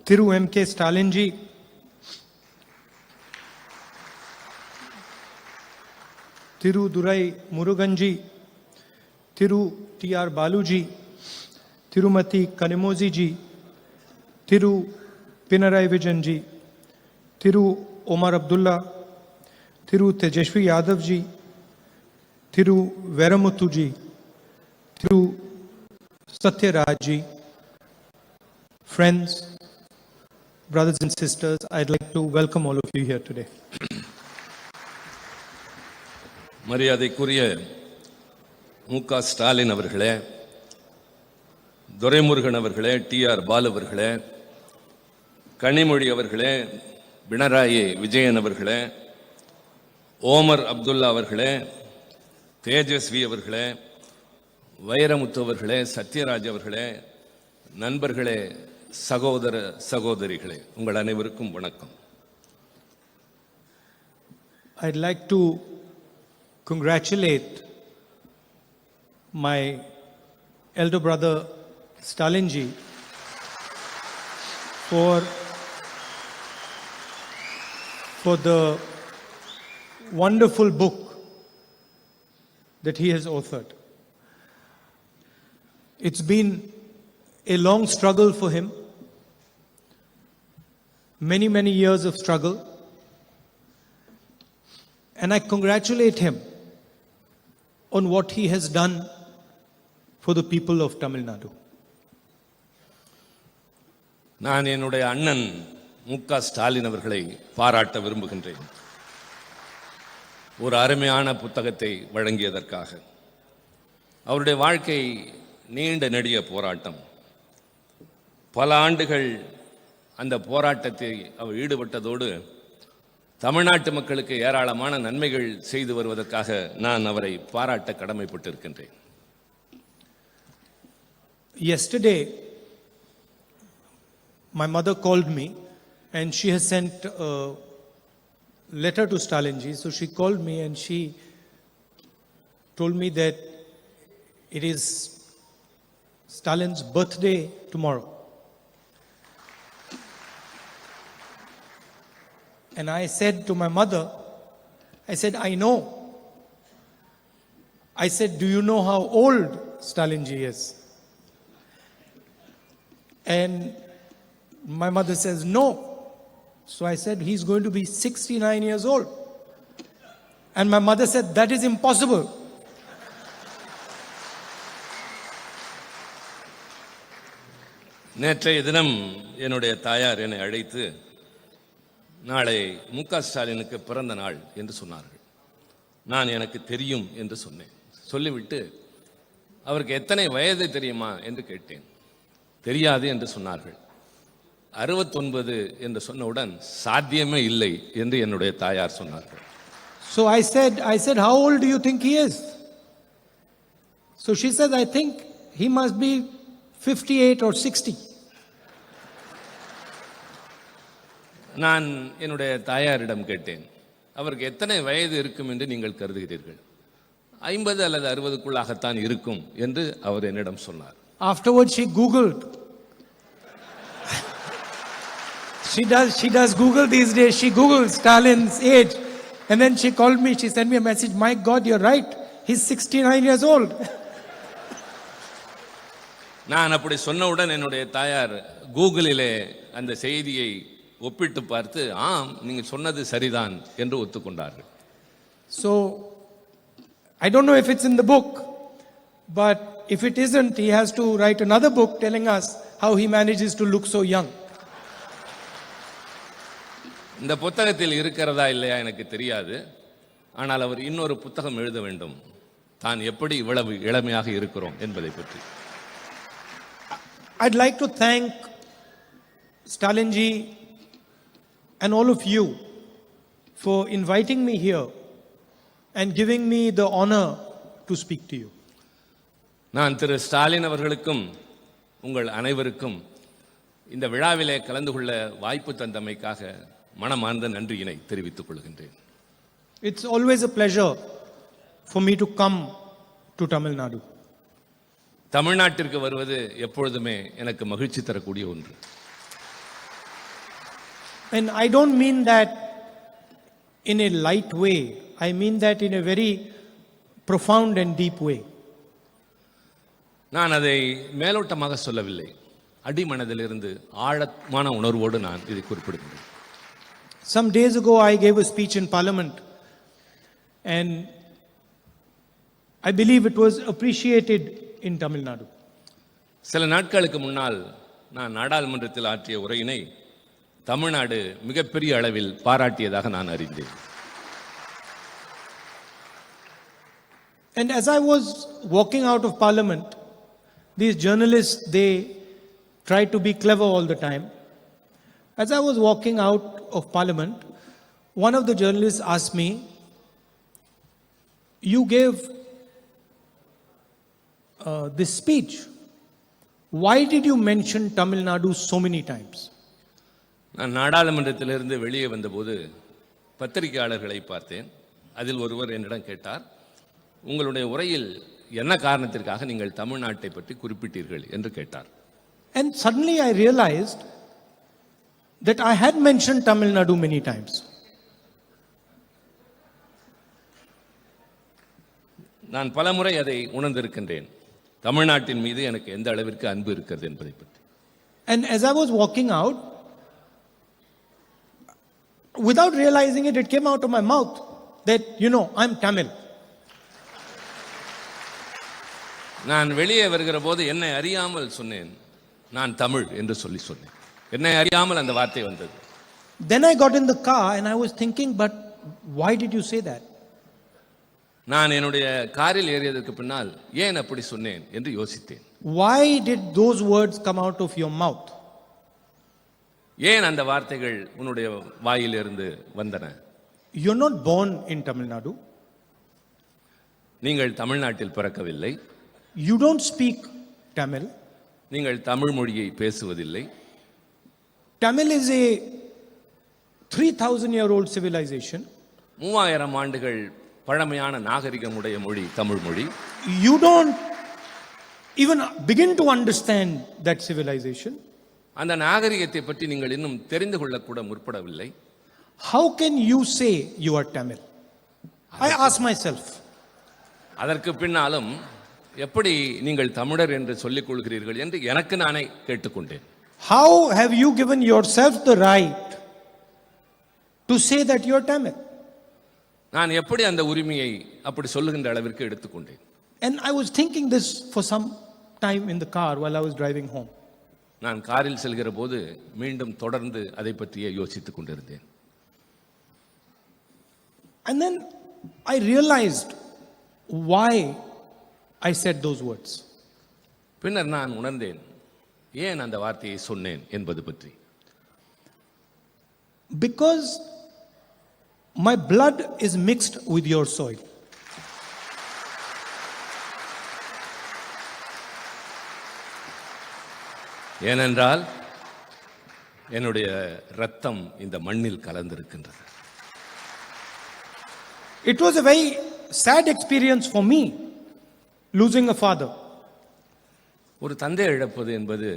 Thiru M.K. Stalin ji, Thiru Durai Murugan ji, Thiru T.R. Balu ji, Tirumati Kanimozi ji, Thiru Pinarayi Vijayan ji, Thiru Omar Abdullah, Thiru Tejashwi Yadav ji, Thiru Veramuthu ji, Thiru Satyaraj ji, friends, brothers and sisters, I'd like to welcome all of you here today. மரியாதைக்குரிய முக ஸ்டாலின் அவர்களே, துரைமுருகன் அவர்களே, TR Balu அவர்களே, கனிமொழி அவர்களே, பினராயி விஜயன் அவர்களே, ஓமர் அப்துல்லா அவர்களே, தேஜஸ்வி அவர்களே, வைரமுத்து அவர்களே, சத்யராஜ் அவர்களே, நண்பர்களே, சகோதர சகோதரிகளே, உங்கள் அனைவருக்கும் வணக்கம். I'd like to congratulate my elder brother Stalin ji for the wonderful book that he has authored. It's been a long struggle for him, many years of struggle, and I congratulate him on what he has done for the people of Tamil Nadu. நான் என்னுடைய அண்ணன் முக ஸ்டாலின் அவர்களை பாராட்ட விரும்புகின்றேன். ஒரு அருமையான புத்தகத்தை வழங்கியதற்காக. அவருடைய வாழ்க்கை நீண்ட நெடிய போராட்டம். பல ஆண்டுகள் அந்த போராட்டத்தை அவர் ஈடுபட்டதோடு தமிழ்நாட்டு மக்களுக்கு ஏராளமான நன்மைகள் செய்து வருவதற்காக நான் அவரை பாராட்ட கடமைப்பட்டிருக்கின்றேன். Yesterday, my mother called me and she has sent a letter to Stalin ji. So she called me and she told me that it is Stalin's birthday tomorrow. And I said to my mother, I said, I know. I said, do you know how old Stalin ji is? And my mother says, no. So I said, he's going to be 69 years old. And my mother said, that is impossible. நேற்றைய தினம் என்னுடைய தாயார் என்னை அழைத்து நாளை முக ஸ்டாலினுக்கு பிறந்த நாள் என்று சொன்னார்கள். நான் எனக்கு தெரியும் என்று சொன்னேன். சொல்லிவிட்டு அவருக்கு எத்தனை வயது தெரியுமா என்று கேட்டேன். தெரியாது என்று சொன்னார்கள். 69 என்று சொன்னவுடன் சாத்தியமே இல்லை என்று என்னுடைய தாயார் சொன்னார்கள். So I said, how old do you think he is? So she said, I think he must be 58 or 60. நான் என்னுடைய தாயாரிடம் கேட்டேன், அவருக்கு எத்தனை வயது இருக்கும் என்று நீங்கள் கருதுகிறீர்கள்? 50 அல்லது 60க்குள்ளாகத்தான் இருக்கும் என்று அவர் என்னிடம் சொன்னார். Afterwards she Googled. She does Google these days. She Googled Stalin's age and then she called me. She sent me a message, my God, you're right. He's 69 years old. நான் அப்படி சொன்னவுடன் என்னுடைய தாயார் கூகுளிலே அந்த செய்தியை ஒப்பிட்டு பார்த்து ஆம் நீங்கள் சொன்னது சரிதான் என்று ஒத்துக்கொண்டார்கள். So I don't know if it's in the book, but if it isn't, he has to write another book telling us how he manages to look so young. இந்த புத்தகத்தில் இருக்கிறதா இல்லையா எனக்கு தெரியாது. ஆனால் அவர் இன்னொரு புத்தகம் எழுத வேண்டும், தான் எப்படி இவ்வளவு இளமையாக இருக்கிறோம் என்பதை பற்றி. I'd like to thank Stalin ji and all of you for inviting me here and giving me the honor to speak to you. நான் திரு ஸ்டாலின் அவர்களுக்கும் உங்கள் அனைவருக்கும் இந்த விழாவிலே கலந்து கொள்ள வாய்ப்பு தந்தமைக்காக மனமார்ந்த நன்றியினை தெரிவித்துக் கொள்கின்றேன். It's always a pleasure for me to come to Tamil Nadu. தமிழ்நாட்டிற்கு வருவது எப்பொழுதுமே எனக்கு மகிழ்ச்சி தரக்கூடிய ஒன்று. And I don't mean that in a light way. I mean that in a very profound and deep way. நான் அதை மேலோட்டமாக சொல்லவில்லை. அடிமனதிலிருந்து ஆழமான உணர்வோடு நான் இதை குறிப்பிடுகிறேன். Some days ago, I gave a speech in Parliament, and I believe it was appreciated in Tamil Nadu. சில நாட்களுக்கு முன்னால் நான் நாடாளுமன்றத்தில் ஆற்றிய உரையினை தமிழ்நாடு மிகப்பெரிய அளவில் பாராட்டியதாக நான் அறிந்தேன். And as I was walking out of Parliament, these journalists, they try to be clever all the time. As I was walking out of Parliament, one of the journalists asked me, "You gave this speech. Why did you mention Tamil Nadu so many times?" நான் நாடாளுமன்றத்திலிருந்து வெளியே வந்தபோது பத்திரிகையாளர்களை பார்த்தேன். அதில் ஒருவர் என்னிடம் கேட்டார், உங்களுடைய உரையில் என்ன காரணத்திற்காக நீங்கள் தமிழ்நாட்டை பற்றி குறிப்பிட்டீர்கள் என்று கேட்டார். And suddenly I realized that I had mentioned Tamil Nadu many times. நான் பலமுறை அதை உணர்ந்திருக்கின்றேன், தமிழ்நாட்டின் மீது எனக்கு எந்த அளவிற்கு அன்பு இருக்கிறது என்பதை பற்றி. And as I was walking out, without realizing it, it came out of my mouth that, I'm Tamil. நான் வெளியே வருகிற போது என்னை அறியாமல் சொன்னேன், நான் தமிழ் என்று சொன்னேன். என்னை அறியாமல் அந்த வார்த்தை வந்தது. Then I got in the car and I was thinking, but why did you say that? நான் என்னுடைய காரில் ஏறியதற்கு பின்னால் ஏன் அப்படி சொன்னேன் என்று யோசித்தேன். Why did those words come out of your mouth? ஏன் அந்த வார்த்தைகள் உன்னுடைய வாயிலிருந்து வந்தன? You're not born in Tamil Nadu. நீங்கள் தமிழ்நாட்டில் பிறக்கவில்லை. You don't speak Tamil. நீங்கள் தமிழ் மொழியை பேசுவதில்லை. Tamil is a 3,000-year-old civilization. 3000 ஆண்டுகள் பழமையான நாகரிகமுடைய மொழி தமிழ் மொழி. You don't even begin to understand that civilization. அந்த நாகரிகத்தை பற்றி நீங்கள் இன்னும் தெரிந்து கொள்ளக்கூட முற்படவில்லை. How can you say you are Tamil? I ask myself. அதற்கு பின்னாலும் எப்படி நீங்கள் தமிழர் என்று சொல்லிக் கொள்கிறீர்கள் என்று எனக்கு நானே கேட்டுக்கொண்டேன். How have you given yourself the right to say that you are Tamil? நான் எப்படி அந்த உரிமையை அப்படி சொல்லுகின்ற அளவிற்கு எடுத்துக்கொண்டேன். And I was thinking this for some time in the car while I was driving home. நான் காரில் செல்கிற போது மீண்டும் தொடர்ந்து அதை பற்றியே யோசித்துக் கொண்டிருந்தேன். And then I realized why I said those words. பின்னர் நான் உணர்ந்தேன் ஏன் அந்த வார்த்தையை சொன்னேன் என்பது பற்றி. Because my blood is mixed with your soil. ஏனென்றால் என்னுடைய இரத்தம் இந்த மண்ணில் கலந்திருக்கின்றது. It was a very sad experience for me, losing a father. ஒரு தந்தை இழப்பது என்பது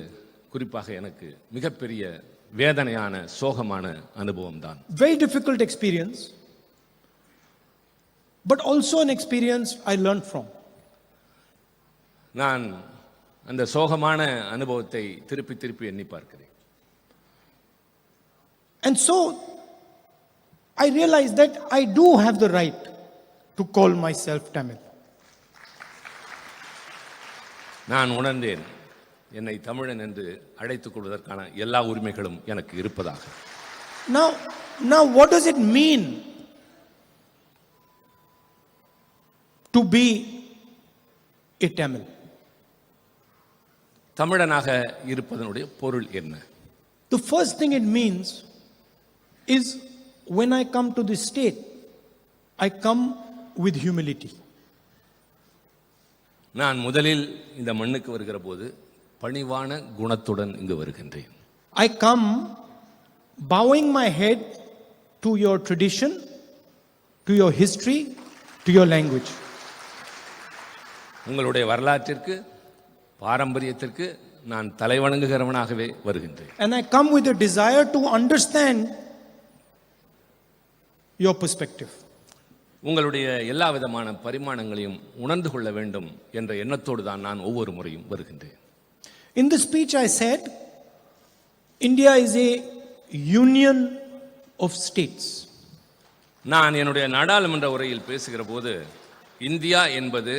குறிப்பாக எனக்கு மிகப்பெரிய வேதனையான சோகமான அனுபவம் தான். Very difficult experience, but also an experience I learned from. நான் அந்த சோகமான அனுபவத்தை திருப்பி திருப்பி எண்ணி பார்க்கிறேன். And so I realized that I do have the right to call myself Tamil. நான் உணர்ந்தேன் என்னை தமிழன் என்று அழைத்துக் கொள்வதற்கான எல்லா உரிமைகளும் எனக்கு இருப்பதாக. Now what does it mean to be a Tamil? தமிழனாக இருப்பதனுடைய பொருள் என்ன? The first thing it means is when I come to this state, I come with humility. நான் முதலில் இந்த மண்ணுக்கு வருகிற போது பணிவான குணத்துடன் இங்கு வருகின்றேன். I come bowing my head to your tradition, to your history, to your language. உங்களுடைய வரலாற்றிற்கு பாரம்பரியத்திற்கு நான் தலைவணங்குகிறவனாகவே வருகின்றேன். And I come with a desire to understand your perspective. உங்களுடைய எல்லா விதமான பரிமாணங்களையும் உணர்ந்து கொள்ள வேண்டும் என்ற எண்ணத்தோடு தான் நான் ஒவ்வொரு முறையும் வருகின்றேன். In the speech I said, India is a union of states. நான் என்னுடைய நாடாளுமன்ற உரையில் பேசுகிற போது இந்தியா என்பது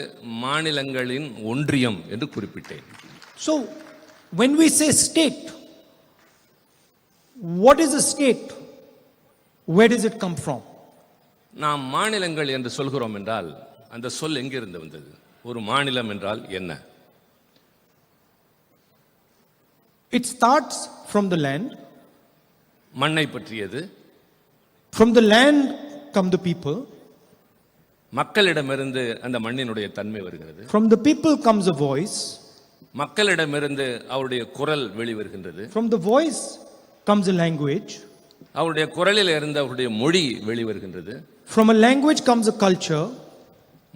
மாநிலங்களின் ஒன்றியம் என்று குறிப்பிட்டேன். So, when we say state, what is a state? Where does it come from? நாம் மாநிலங்கள் என்று சொல்கிறோம் என்றால் அந்த சொல் எங்கிருந்து வந்தது? ஒரு மாநிலம் என்றால் என்ன? It starts from the land. மண்ணை பற்றியது. From the land come the people. மக்களிடமிருந்து அந்த மண்ணினுடைய தன்மை வருகிறது. From the people comes a voice. மக்களிடமிருந்து அவருடைய குரல் வெளிவருகின்றது. From the voice comes a language. அவருடைய குரலில் இருந்து அவருடைய மொழி வெளிவருகின்றது. From a language comes a culture.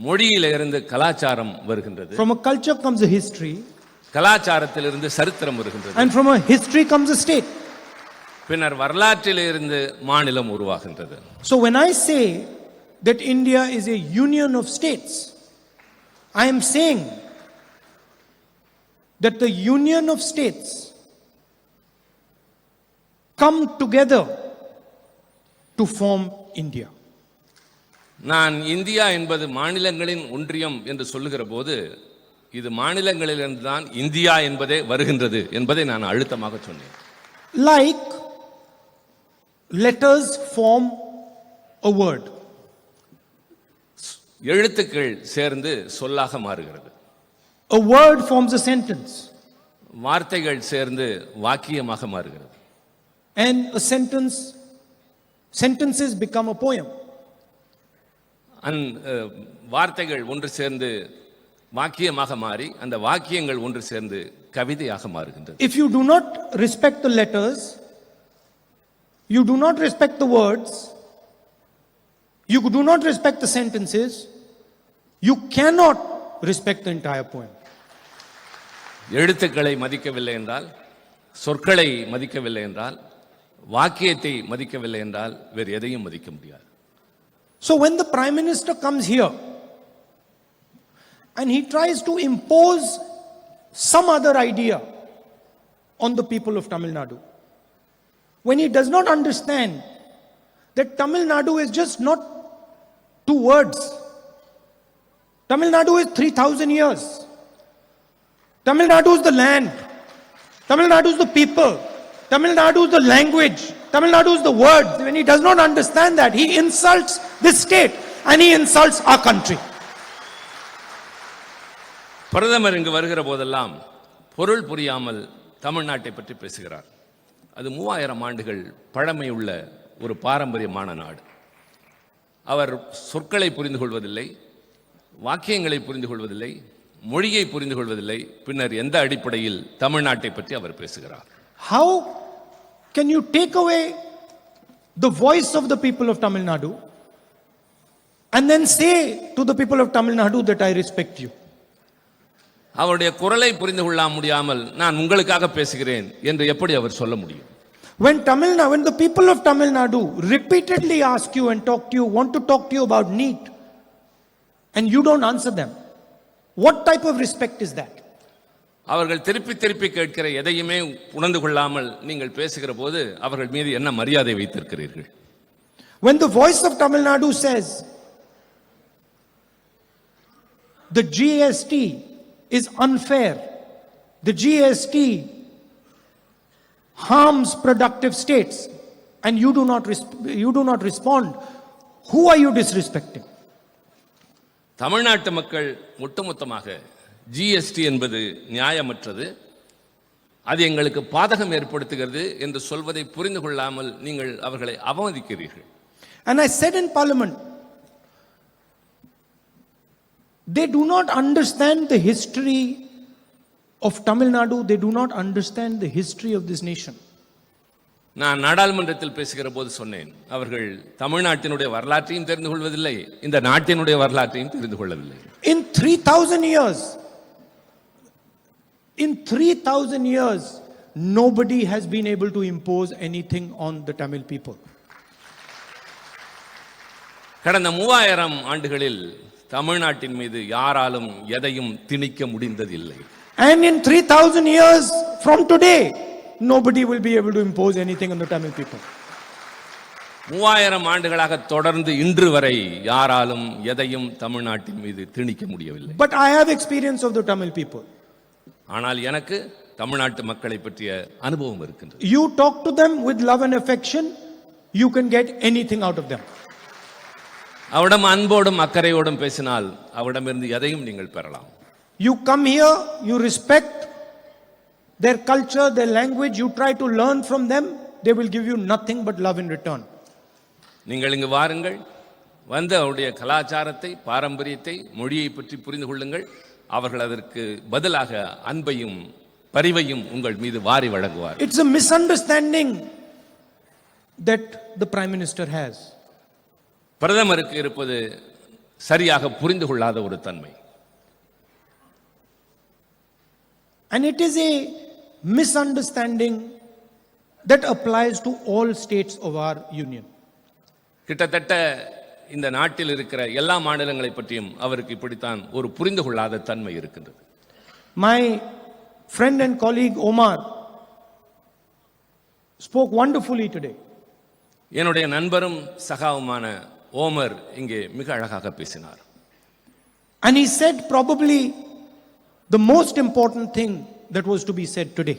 மொழியில இருந்து கலாச்சாரம் வருகின்றது. From a culture comes a history. கலாச்சாரத்திலிருந்து சரித்திரம் வருகின்றது. And from a history comes a state. பின்னர் வரலாற்றிலிருந்து மாநிலம் உருவாகின்றது. So when I say that India is a union of states, I am saying that the union of states come together to form India. நான் India என்பது மாநிலங்களின் ஒன்றியம் என்று சொல்லுகிற போது இது மாநிலங்களிலிருந்து தான் இந்தியா என்பதே வருகின்றது என்பதை நான் அழுத்தமாக சொன்னேன். Like letters form a word. எழுத்துக்கள் சேர்ந்து சொல்லாக மாறுகிறது. A word forms a sentence. வார்த்தைகள் சேர்ந்து வாக்கியமாக மாறுகிறது. And a sentences become a poem. வார்த்தைகள் ஒன்று சேர்ந்து வாக்கியமாக மாறி அந்த வாக்கியங்கள் ஒன்று சேர்ந்து கவிதையாக மாறுகின்றது. If you do not respect the letters, you do not respect the words, you do not respect the sentences, you cannot respect the entire poem. எழுத்துக்களை மதிக்கவில்லை என்றால், சொற்களை மதிக்கவில்லை என்றால், வாக்கியத்தை மதிக்கவில்லை என்றால் வேறு எதையும் மதிக்க முடியாது. So when the Prime Minister comes here and he tries to impose some other idea on the people of Tamil Nadu, when he does not understand that Tamil Nadu is just not two words. Tamil Nadu is 3,000 years. Tamil Nadu is the land. Tamil Nadu is the people. Tamil Nadu is the language. Tamil Nadu is the words. When he does not understand that, he insults this state and he insults our country. பிரதமர் இங்கு வருகிற போதெல்லாம் பொருள் புரியாமல் தமிழ்நாட்டை பற்றி பேசுகிறார். அது 3000 ஆண்டுகள் பழமையுள்ள ஒரு பாரம்பரியமான நாடு. அவர் சொற்களை புரிந்து கொள்வதில்லை, வாக்கியங்களை புரிந்து கொள்வதில்லை, மொழியை புரிந்து கொள்வதில்லை. பின்னர் எந்த அடிப்படையில் தமிழ்நாட்டை பற்றி அவர் பேசுகிறார்? How can you take away the voice of the people of Tamil Nadu and then say to the people of Tamil Nadu that I respect you? அவருடைய குரலை புரிந்து கொள்ள முடியாமல் நான் உங்களுக்காக பேசுகிறேன் என்று எப்படி அவர் சொல்ல முடியும்? When the people of Tamil Nadu repeatedly ask you and want to talk to you about NEET and you don't answer them, what type of respect is that? அவர்கள் திருப்பி திருப்பி கேட்கிற எதையுமே உணர்ந்து கொள்ளாமல் நீங்கள் பேசுகிற போது அவர்கள் மீது என்ன மரியாதை வைத்திருக்கிறீர்கள்? When the voice of Tamil Nadu says the GST is unfair, the GST harms productive states, and you do not respond, who are you disrespecting? தமிழ்நாட்டு மக்கள் ஒட்டுமொத்தமாக ஜிஎஸ்டி என்பது நியாயமற்றது, அது எங்களுக்கு பாதகம் ஏற்படுத்துகிறது என்று சொல்வதை புரிந்து கொள்ளாமல் நீங்கள் அவர்களை அவமதிக்கிறீர்கள். And I said in Parliament, they do not understand the history of Tamil Nadu, they do not understand the history of this nation. நான் நாடாளுமன்றத்தில் பேசுகிற போது சொன்னேன், அவர்கள் தமிழ்நாட்டினுடைய வரலாற்றையும் தெரிந்து கொள்வதில்லை, இந்த நாட்டினுடைய வரலாற்றையும் தெரிந்து கொள்ளவில்லை. In 3,000 years, nobody has been able to impose anything on the Tamil people. கடந்த 3000 ஆண்டுகளில் தமிழ்நாட்டின் மீது யாராலும் எதையும் திணிக்க முடிந்ததில்லை. And in 3000 years from today, nobody will be able to impose anything on the Tamil people. 3000 ஆண்டுகளாக தொடர்ந்து இன்று வரை யாராலும் எதையும் தமிழ்நாட்டின் மீது திணிக்க முடியவில்லை. But I have experience of the Tamil people. ஆனால் எனக்கு தமிழ்நாட்டு மக்களை பற்றிய அனுபவம் இருக்கின்றது. You talk to them with love and affection, you can get anything out of them. அவரிடம் அன்போடும் அக்கறையோடும் பேசினால் அவரிடமிருந்து எதையும் நீங்கள் பெறலாம். You come here, you respect their culture, their language, you try to learn from them, they will give you nothing but love in return. நீங்கள் இங்கு வாருங்கள், வந்து அவருடைய கலாச்சாரத்தை, பாரம்பரியத்தை, மொழியை பற்றி புரிந்து கொள்ளுங்கள். அவர்கள் அதற்கு பதிலாக அன்பையும் பரிவையும் உங்கள் மீது வாரி வழங்குவார். It's a misunderstanding that the Prime Minister has. பிரதமருக்கு இருப்பது சரியாக புரிந்து கொள்ளாத ஒரு தன்மை. And it is a misunderstanding that applies to all states of our union. கிட்டத்தட்ட இந்த நாட்டில் இருக்கிற எல்லா மாநிலங்களை பற்றியும் அவருக்கு இப்படித்தான் ஒரு புரிந்து கொள்ளாத தன்மை இருக்கின்றது. My friend and colleague Omar spoke wonderfully today. என்னுடைய நண்பரும் சகாவுமான ஓமர் இங்கே மிக அழகாக பேசினார். And he said probably the most important thing that was to be said today.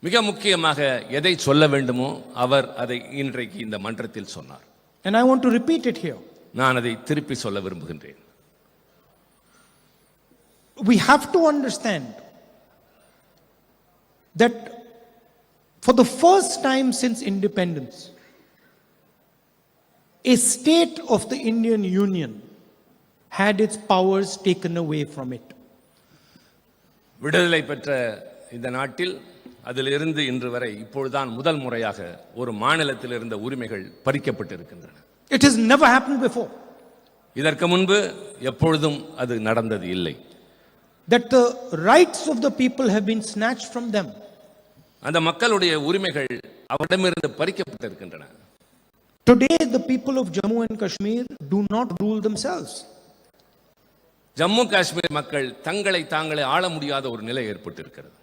மிக முக்கியமாக எதை சொல்ல வேண்டுமோ அவர் அதை இன்றைக்கு இந்த மன்றத்தில் சொன்னார். And I want to repeat it here. நான் அதை திருப்பி சொல்ல விரும்புகின்றேன். We have to understand that for the first time since independence, a state of the Indian Union had its powers taken away from it. விடுதலை பெற்ற இந்த நாட்டில் அதிலிருந்து இன்று வரை இப்பொழுதுதான் முதல் முறையாக ஒரு மாநிலத்தில் இருந்த உரிமைகள் பறிக்கப்பட்டிருக்கின்றன. It has never happened before. இதற்கு முன்பு எப்பொழுதும் அது நடந்தது இல்லை. That the rights of the people have been snatched from them. அந்த மக்களுடைய உரிமைகள் அவரிடமிருந்து பறிக்கப்பட்டிருக்கின்றன. Today the people of Jammu and Kashmir do not rule themselves. Jammu Kashmir மக்கள் தங்களை தாங்களே ஆள முடியாத ஒரு நிலை ஏற்பட்டிருக்கிறது.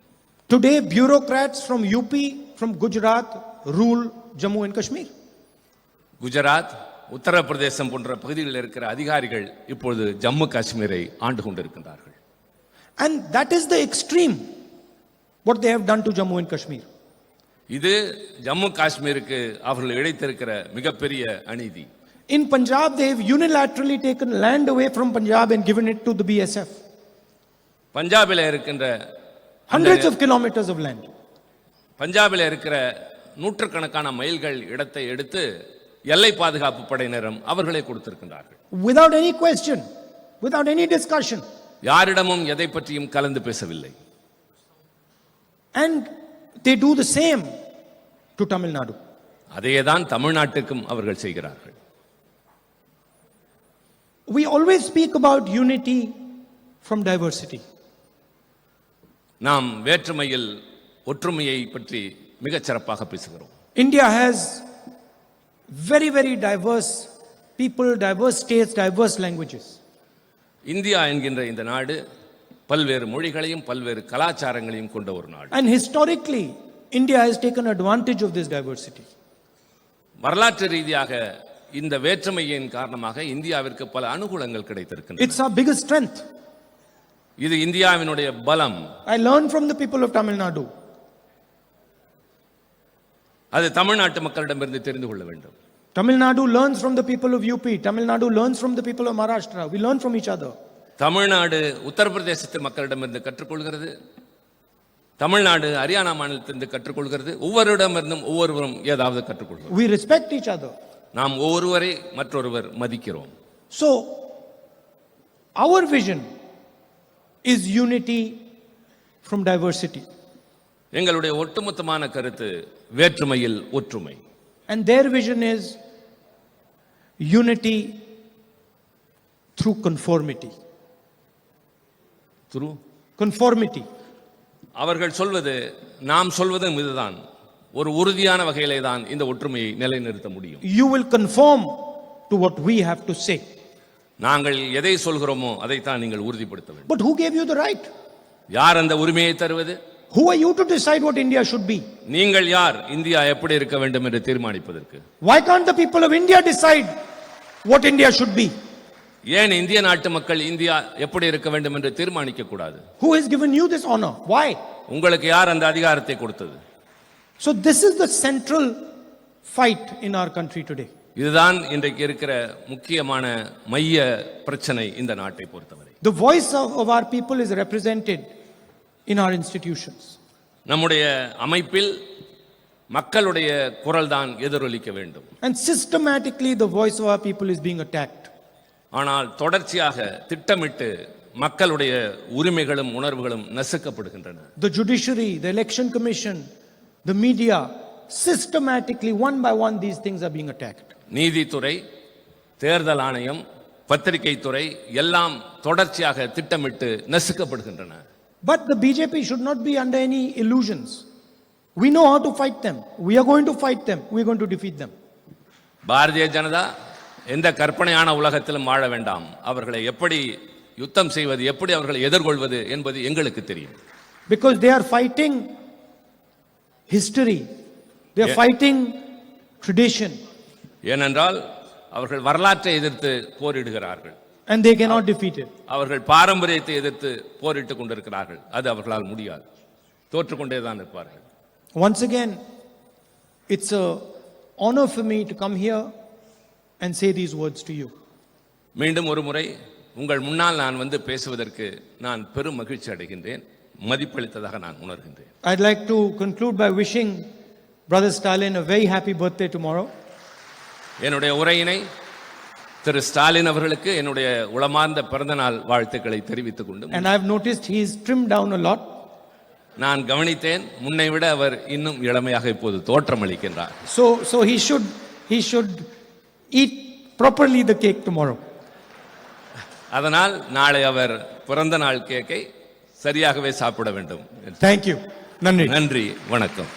Today bureaucrats from UP, from Gujarat rule Jammu and Kashmir. Gujarat, Uttar Pradesh போன்ற பகுதிகளில் இருக்கிற அதிகாரிகள் இப்பொழுது ஜம்மு காஷ்மீரை ஆண்டு கொண்டிருக்கின்றார்கள். And that is the extreme what they have done to Jammu and Kashmir. இது ஜம்மு காஷ்மீருக்கு அவர்கள் இழைத்திருக்கிற மிகப்பெரிய அநீதி. In Punjab they have unilaterally taken land away from Punjab and given it to the BSF. பஞ்சாபில் இருக்கின்ற Hundreds of kilometers of land. பஞ்சாபில் இருக்கிற நூற்றுக்கணக்கான மைல்கள் இடத்தை எடுத்து எல்லை பாதுகாப்பு படையினரும் அவர்களே கொடுத்திருக்கின்றார்கள். Without any question, without any discussion. யாரிடமும் எதை பற்றியும் கலந்து பேசவில்லை. And they do the same to Tamil Nadu. அதேதான் தமிழ்நாட்டுக்கும் அவர்கள் செய்கிறார்கள். We always speak about unity from diversity. நாம் வேற்றுமையில் ஒற்றுமையை பற்றி மிகச் சிறப்பாக பேசுகிறோம். India has very, very diverse people, diverse states, diverse languages. India என்கின்ற இந்த நாடு பல்வேறு மொழிகளையும் பல்வேறு கலாச்சாரங்களையும் கொண்ட ஒரு நாடு. And historically, India has taken advantage of this diversity. வரலாற்று ரீதியாக இந்த வேற்றுமையின் காரணமாக இந்தியாவிற்கு பல அனுகூலங்கள் கிடைத்திருக்கின்றன. It's our biggest strength. இது இந்தியாவினுடைய பலம். I learned from the people of Tamil Nadu. அது தமிழ்நாட்டு மக்களிடமிருந்து தெரிந்து கொள்ள வேண்டும். Tamil Nadu learns from the people of UP. Tamil Nadu learns from the people of Maharashtra. We learn from each other. Tamil Nadu உத்தரப்பிரதேசத்து மக்களிடமிருந்து கற்றுக்கொள்கிறது. தமிழ்நாடு ஹரியானா மாநிலத்திலிருந்து கற்றுக்கொள்கிறது. ஒவ்வொருடமிருந்தும் ஒவ்வொருவரும் ஏதாவது கற்றுக்கொள்கிறோம். We respect each other. நாம் ஒவ்வொருவரை மற்றொருவர் மதிக்கிறோம். So our vision is unity from diversity. எங்களுடைய ஒட்டுமொத்தமான கருத்து வேற்றுமையில் ஒற்றுமை. And their vision is unity through conformity. Through conformity. அவர்கள் சொல்வது நாம் சொல்வதும் இதுதான். ஒரு உறுதியான வகையிலே தான் இந்த ஒற்றுமையை நிலைநிறுத்த முடியும். You will conform to what we have to say. நாங்கள் எதை சொல்கிறோமோ அதைத்தான் நீங்கள் உறுதிப்படுத்த வேண்டும். But who gave you the right? யார் அந்த உரிமையை தருவது? Who are you to decide what India should be? நீங்கள் யார் இந்தியா எப்படி இருக்க வேண்டும் என்று தீர்மானிப்பதற்கு? Why can't the people of India decide what India should be? ஏன் இந்திய நாட்டு மக்கள் இந்தியா எப்படி இருக்க வேண்டும் என்று தீர்மானிக்க கூடாது? Who has given you this honor? Why? உங்களுக்கு யார் அந்த அதிகாரத்தை கொடுத்தது? So this is the central fight in our country today. இதுதான் இன்றைக்கு இருக்கிற முக்கியமான மைய பிரச்சனை இந்த நாட்டை பொறுத்தவரை. The voice of our people is represented in our institutions. நம்முடைய அமைப்பில் மக்களுடைய குரல் தான் எதிரொலிக்க வேண்டும். And systematically the voice of our people is being attacked. ஆனால் தொடர்ச்சியாக திட்டமிட்டு மக்களுடைய உரிமைகளும் உணர்வுகளும் நசுக்கப்படுகின்றன. The judiciary, the election commission, the media, systematically one by one these things are being attacked. நீதித்துறை, தேர்தல் ஆணையம், பத்திரிகை துறை எல்லாம் தொடர்ச்சியாக திட்டமிட்டு நசுக்கப்படுகின்றன. But the BJP should not be under any illusions. We know how to fight them. We are going to fight them. We are going to defeat them. Bharatiya Janata எந்த கற்பனையான உலகத்திலும் வாழ வேண்டாம். அவர்களை எப்படி யுத்தம் செய்வது, எப்படி அவர்களை எதிர்கொள்வது என்பது எங்களுக்கு தெரியும். Because they are fighting history. They are fighting tradition. ஏனென்றால் அவர்கள் வரலாற்றை எதிர்த்து போரிடுகிறார்கள். And they cannot defeat it. அவர்கள் பாரம்பரியத்தை எதிர்த்து போரிட்டுக் கொண்டிருக்கிறார்கள். அது அவர்களால் முடியாது. தோற்றுக்கொண்டே தான் இருப்பார்கள். Once again, it's a honor for me to come here and say these words to you. மீண்டும் ஒரு முறை உங்கள் முன்னால் நான் வந்து பேசுவதற்கு நான் பெரும் மகிழ்ச்சி அடைகின்றேன். மதிப்பளித்ததாக நான் உணர்கின்றேன். I'd like to conclude by wishing Brother Stalin a very happy birthday tomorrow. என்னுடைய உரையினை திரு ஸ்டாலின் அவர்களுக்கு என்னுடைய உளமார்ந்த பிறந்தநாள் வாழ்த்துக்களை தெரிவித்துக் கொண்டு, And I've noticed he's trimmed down a lot. நான் கவனித்தேன், முன்னை விட அவர் இன்னும் இளமையாக இப்போது தோற்றமளிக்கின்றார். So he should eat properly the cake tomorrow. அதனால் நாளை அவர் பிறந்த நாள் கேக்கை சரியாகவே சாப்பிட வேண்டும். Thank you. Nandri. நன்றி, வணக்கம்.